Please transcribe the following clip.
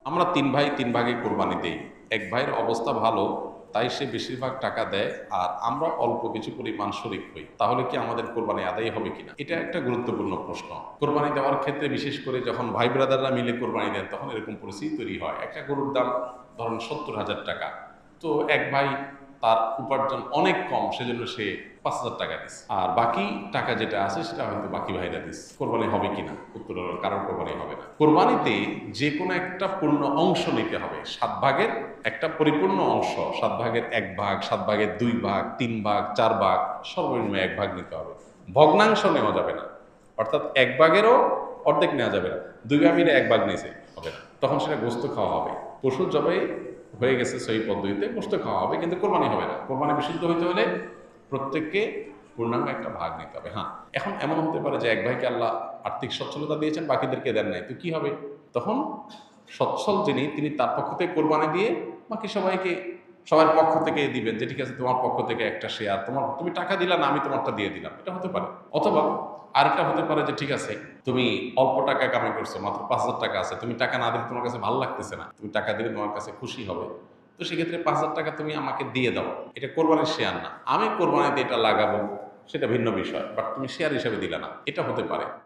আমরা তিন ভাই তিন ভাগে কোরবানি দেই। এক ভাইয়ের অবস্থা ভালো, তাই সে বেশিরভাগ টাকা দেয়, আর আমরা অল্প কিছু পরিমাণ শরিক হই। তাহলে কি আমাদের কোরবানি আদায় হবে কিনা, এটা একটা গুরুত্বপূর্ণ প্রশ্ন। কোরবানি দেওয়ার ক্ষেত্রে বিশেষ করে যখন ভাই ব্রাদাররা মিলে কোরবানি দেন, তখন এরকম পরিস্থিতি তৈরি হয়। একটা গরুর দাম ধরুন 70,000 টাকা, তো এক ভাই তার উপার্জন অনেক কম, সেজন্য সে 5,000 টাকা দিস, আর বাকি টাকা যেটা আছে সেটা হয়তো বাকি ভাইরা দিস। কোরবানি হবে কিনা, উত্তর হলো কারোর কোরবানি হবে না। কোরবানিতে যে কোনো একটা পূর্ণ অংশ নিতে হবে, 7 ভাগের একটা পরিপূর্ণ অংশ, 7 ভাগের 1 ভাগ, 7 ভাগের 2 ভাগ, 3 ভাগ, 4 ভাগ, সর্বনিম্ন 1 ভাগ নিতে হবে। ভগ্নাংশ নেওয়া যাবে না, অর্থাৎ 1 ভাগেরও অর্ধেক নেওয়া যাবে না। 2 ভাগ মিলে 1 ভাগ নিয়েছে হবে না, তখন সেটা গোস্ত খাওয়া হবে। পশু জবে হয়ে গেছে সেই পদ্ধতিতে, গোস্ত খাওয়া হবে, কিন্তু কোরবানি হবে না। কোরবানি বিশুদ্ধ হইতে হলে প্রত্যেককে পূর্ণাঙ্গ একটা ভাগ নিতে হবে। হ্যাঁ, এখন এমন হতে পারে যে এক ভাইকে আল্লাহ আর্থিক সচ্ছলতা দিয়েছেন, বাকিদেরকে দেন নাই, তো কি হবে? তখন সচ্ছল যিনি, তিনি তার পক্ষ থেকে কোরবানি দিয়ে বাকি সবাইকে, সবার পক্ষ থেকে দিবেন যে ঠিক আছে, তোমার পক্ষ থেকে একটা শেয়ার, তুমি টাকা দিলা না, আমি তোমারটা দিয়ে দিলাম, এটা হতে পারে। অথবা আরেকটা হতে পারে যে ঠিক আছে, তুমি অল্প টাকা কামাই করছো, মাত্র 5,000 টাকা আছে, তুমি টাকা না দিলে তোমার কাছে ভালো লাগতেছে না, তুমি টাকা দিলে তোমার কাছে খুশি হবে, তো সেক্ষেত্রে 5,000 টাকা তুমি আমাকে দিয়ে দাও। এটা কোরবানির শেয়ার না, আমি কোরবানিতে এটা লাগাবো, সেটা ভিন্ন বিষয়, বাট তুমি শেয়ার হিসেবে দিলে না, এটা হতে পারে।